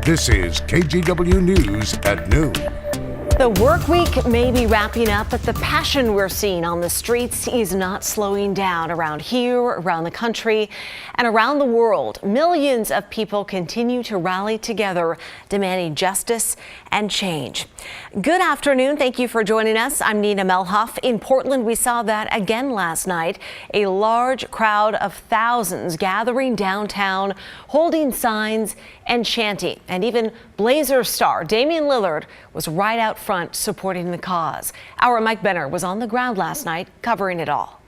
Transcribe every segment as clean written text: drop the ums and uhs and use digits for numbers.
This is KGW News at noon. The work week may be wrapping up, but the passion we're seeing on the streets is not slowing down around here, around the country, and around the world. Millions of people continue to rally together, demanding justice and change. Good afternoon. Thank you for joining us. I'm Nina Melhoff. In Portland, we saw that again last night. A large crowd of thousands gathering downtown, holding signs and chanting. And even Blazers star Damian Lillard was right out front supporting the cause. Our Mike Benner was on the ground last night covering it all.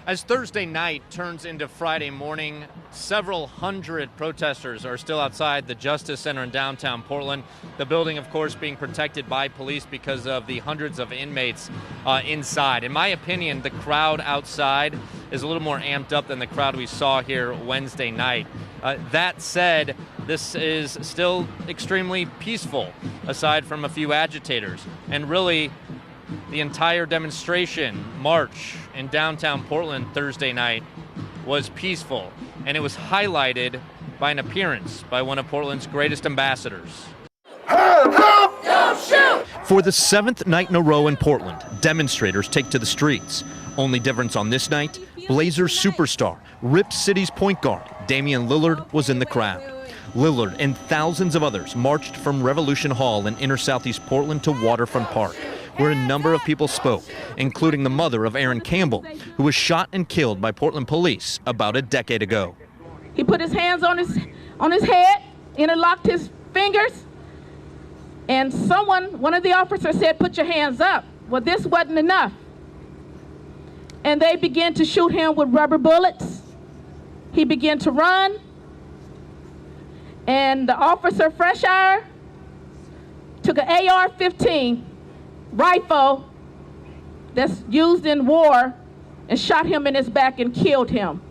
As Thursday night turns into Friday morning, several hundred protesters are still outside the Justice Center in downtown Portland. The building, of course, being protected by police because of the hundreds of inmates inside. In my opinion, the crowd outside is a little more amped up than the crowd we saw here Wednesday night. That said, this is still extremely peaceful, aside from a few agitators. And really, the entire demonstration, march in downtown Portland Thursday night was peaceful, and it was highlighted by an appearance by one of Portland's greatest ambassadors. Don't shoot! For the seventh night in a row in Portland, demonstrators take to the streets. Only difference on this night, Blazers superstar, Rip City's point guard, Damian Lillard, was in the crowd. Lillard and thousands of others marched from Revolution Hall in inner southeast Portland to Waterfront Park, where a number of people spoke, including the mother of Aaron Campbell, who was shot and killed by Portland police about a decade ago. He put his hands on his head, interlocked his fingers, and one of the officers said, "Put your hands up." Well, this wasn't enough. And they began to shoot him with rubber bullets. He began to run. And the officer, Freshire, took an AR-15 rifle that's used in war and shot him in his back and killed him.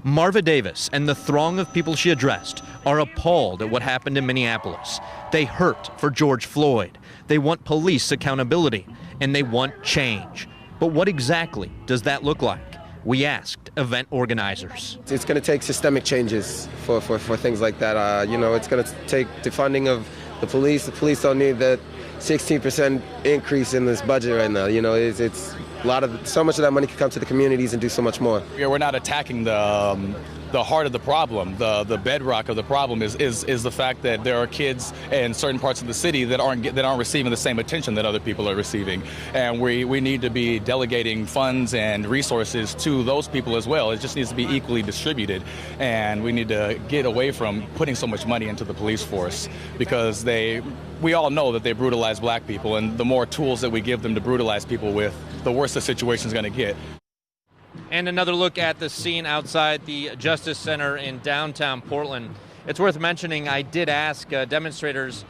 Marva Davis and the throng of people she addressed are appalled at what happened in Minneapolis. They hurt for George Floyd. They want police accountability, and they want change. But what exactly does that look like? We asked event organizers. It's going to take systemic changes for things like that. It's going to take defunding of the police. The police don't need that 16% increase in this budget right now. It's so much of that money could come to the communities and do so much more. Yeah, we're not attacking the heart of the problem. The bedrock of the problem is the fact that there are kids in certain parts of the city that aren't receiving the same attention that other people are receiving, and we need to be delegating funds and resources to those people as well. It just needs to be equally distributed, and we need to get away from putting so much money into the police force, because we all know that they brutalize black people, and the more tools that we give them to brutalize people with, the worse the situation is going to get. And another look at the scene outside the Justice Center in downtown Portland. It's worth mentioning, I did ask demonstrators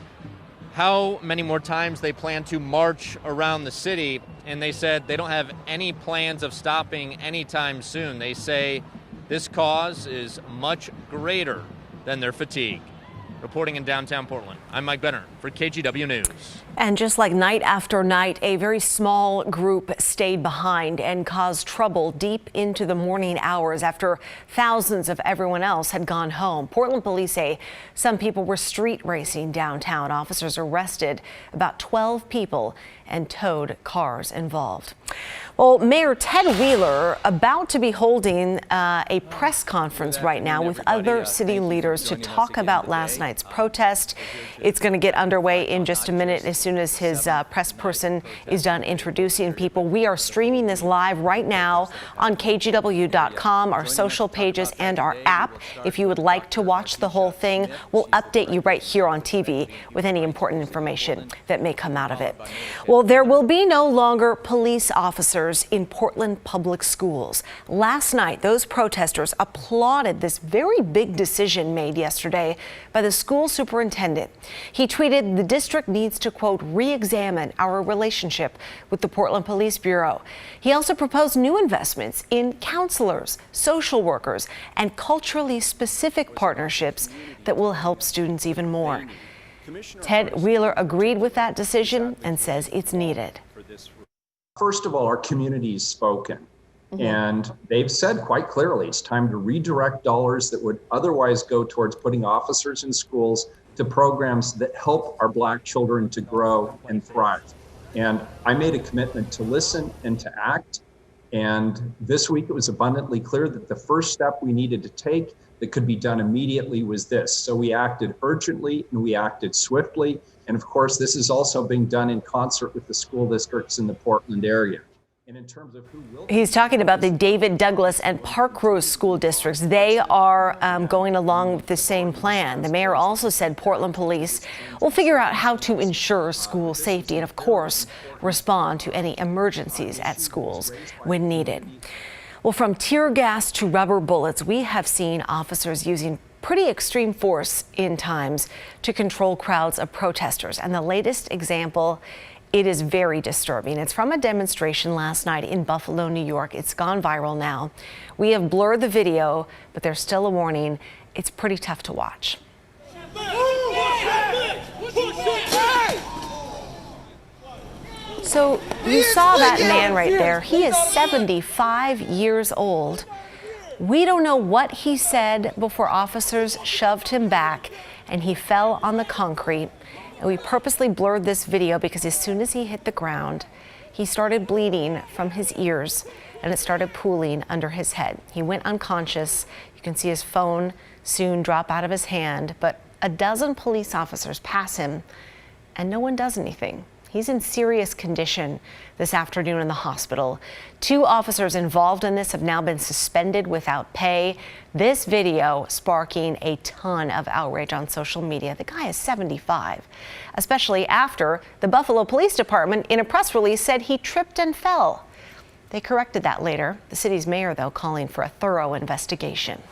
how many more times they plan to march around the city, and they said they don't have any plans of stopping anytime soon. They say this cause is much greater than their fatigue. Reporting in downtown Portland, I'm Mike Benner for KGW News. And just like night after night, a very small group stayed behind and caused trouble deep into the morning hours after thousands of everyone else had gone home. Portland police say some people were street racing downtown. Officers arrested about 12 people and towed cars involved. Well, Mayor Ted Wheeler about to be holding a press conference right now with other city leaders to talk about last night's protest. It's going to get underway in just a minute as soon as his press person is done introducing people. We are streaming this live right now on KGW.com, our social pages, and our app. If you would like to watch the whole thing, we'll update you right here on TV with any important information that may come out of it. Well, there will be no longer police officers in Portland public schools. Last night, those protesters applauded this very big decision made yesterday by the school superintendent. He tweeted, "The district needs to, quote, re-examine our relationship with the Portland Police Bureau." He also proposed new investments in counselors, social workers, and culturally specific partnerships that will help students even more. Ted Wheeler agreed with that decision and says it's needed. First of all, our community's spoken, and they've said quite clearly it's time to redirect dollars that would otherwise go towards putting officers in schools to programs that help our Black children to grow and thrive. And I made a commitment to listen and to act. And this week it was abundantly clear that the first step we needed to take that could be done immediately was this. So we acted urgently and we acted swiftly. And of course, this is also being done in concert with the school districts in the Portland area. And in terms of who will... He's talking about the David Douglas and Park Rose school districts. They are going along with the same plan. The mayor also said Portland police will figure out how to ensure school safety and, of course, respond to any emergencies at schools when needed. Well, from tear gas to rubber bullets, we have seen officers using pretty extreme force in times to control crowds of protesters. And the latest example, it is very disturbing. It's from a demonstration last night in Buffalo, New York. It's gone viral now. We have blurred the video, but there's still a warning. It's pretty tough to watch. So you saw that man right there. He is 75 years old. We don't know what he said before officers shoved him back and he fell on the concrete. And we purposely blurred this video because as soon as he hit the ground, he started bleeding from his ears and it started pooling under his head. He went unconscious. You can see his phone soon drop out of his hand, but a dozen police officers pass him and no one does anything. He's in serious condition this afternoon in the hospital. 2 officers involved in this have now been suspended without pay. This video sparking a ton of outrage on social media. The guy is 75, especially after the Buffalo Police Department in a press release said he tripped and fell. They corrected that later. The city's mayor, though, calling for a thorough investigation.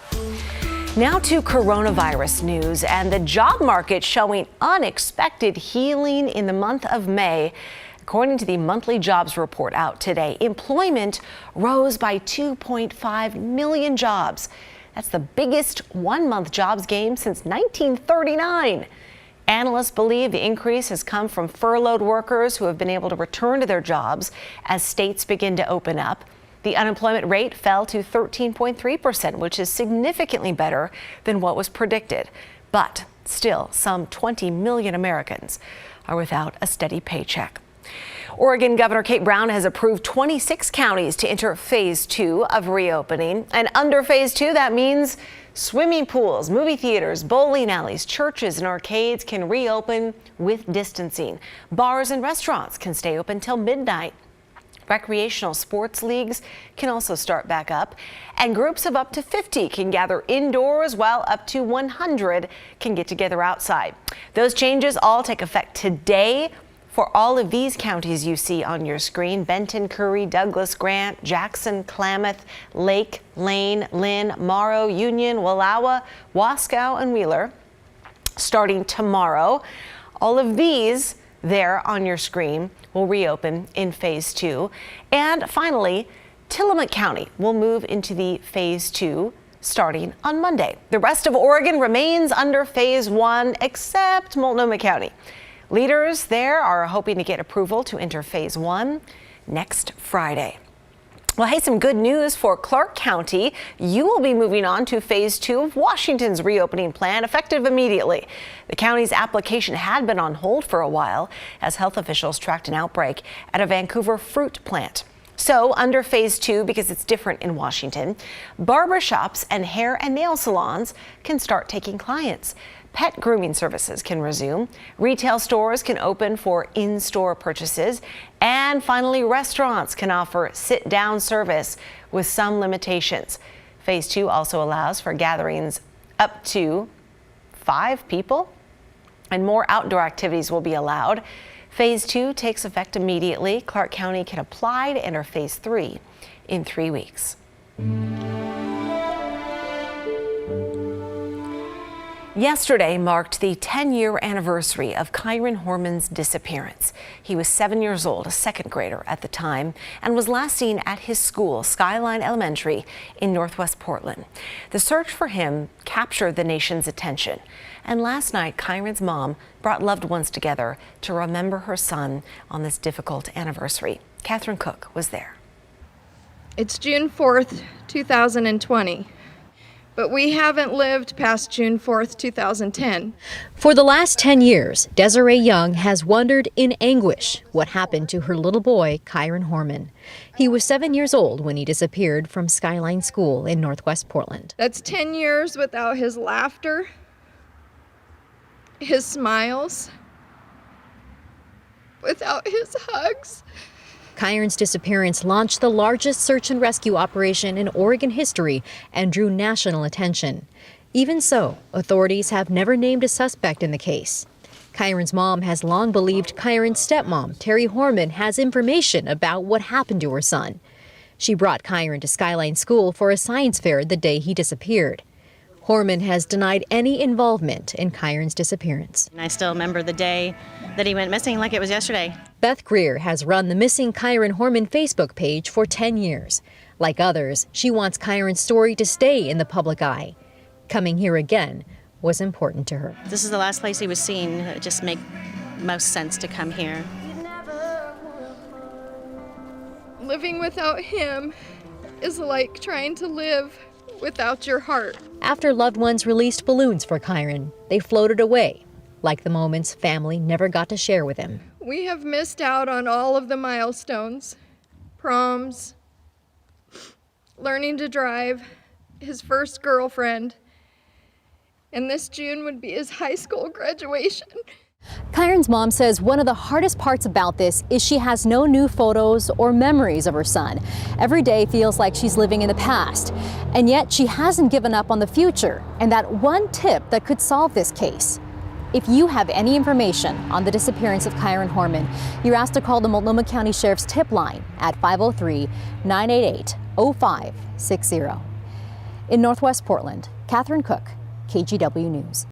Now to coronavirus news and the job market showing unexpected healing in the month of May. According to the monthly jobs report out today, employment rose by 2.5 million jobs. That's the biggest one-month jobs gain since 1939. Analysts believe the increase has come from furloughed workers who have been able to return to their jobs as states begin to open up. The unemployment rate fell to 13.3%, which is significantly better than what was predicted. But still, some 20 million Americans are without a steady paycheck. Oregon Governor Kate Brown has approved 26 counties to enter phase 2 of reopening. And under phase 2, that means swimming pools, movie theaters, bowling alleys, churches, and arcades can reopen with distancing. Bars and restaurants can stay open till midnight. Recreational sports leagues can also start back up, and groups of up to 50 can gather indoors while up to 100 can get together outside. Those changes all take effect today for all of these counties you see on your screen: Benton, Curry, Douglas, Grant, Jackson, Klamath, Lake, Lane, Lynn, Morrow, Union, Wallowa, Wasco, and Wheeler. Starting tomorrow, all of these there on your screen will reopen in phase 2. And finally, Tillamook County will move into the phase 2 starting on Monday. The rest of Oregon remains under phase 1 except Multnomah County. Leaders there are hoping to get approval to enter phase 1 next Friday. Well, hey, some good news for Clark County. You will be moving on to phase 2 of Washington's reopening plan, effective immediately. The county's application had been on hold for a while as health officials tracked an outbreak at a Vancouver fruit plant. So under phase 2, because it's different in Washington, barbershops and hair and nail salons can start taking clients. Pet grooming services can resume. Retail stores can open for in-store purchases. And finally, restaurants can offer sit-down service with some limitations. Phase 2 also allows for gatherings up to 5 people, and more outdoor activities will be allowed. Phase 2 takes effect immediately. Clark County can apply to enter phase 3 in 3 weeks. Yesterday marked the 10-year anniversary of Kyron Horman's disappearance. He was 7 years old, a second grader at the time, and was last seen at his school, Skyline Elementary, in Northwest Portland. The search for him captured the nation's attention. And last night, Kyron's mom brought loved ones together to remember her son on this difficult anniversary. Catherine Cook was there. It's June 4th, 2020. but we haven't lived past June 4th, 2010. For the last 10 years, Desiree Young has wondered in anguish what happened to her little boy, Kyron Horman. He was 7 years old when he disappeared from Skyline School in Northwest Portland. That's 10 years without his laughter, his smiles, without his hugs. Kyron's disappearance launched the largest search and rescue operation in Oregon history and drew national attention. Even so, authorities have never named a suspect in the case. Kyron's mom has long believed Kyron's stepmom, Terry Horman, has information about what happened to her son. She brought Kyron to Skyline School for a science fair the day he disappeared. Horman has denied any involvement in Kyron's disappearance. I still remember the day that he went missing like it was yesterday. Beth Greer has run the Missing Kyron Horman Facebook page for 10 years. Like others, she wants Kyron's story to stay in the public eye. Coming here again was important to her. This is the last place he was seen. It just makes most sense to come here. Living without him is like trying to live without your heart. After loved ones released balloons for Kyron, they floated away, like the moments family never got to share with him. We have missed out on all of the milestones, proms, learning to drive, his first girlfriend, and this June would be his high school graduation. Kyron's mom says one of the hardest parts about this is she has no new photos or memories of her son. Every day feels like she's living in the past, and yet she hasn't given up on the future and that one tip that could solve this case. If you have any information on the disappearance of Kyron Horman, you're asked to call the Multnomah County Sheriff's tip line at 503-988-0560. In Northwest Portland, Catherine Cook, KGW News.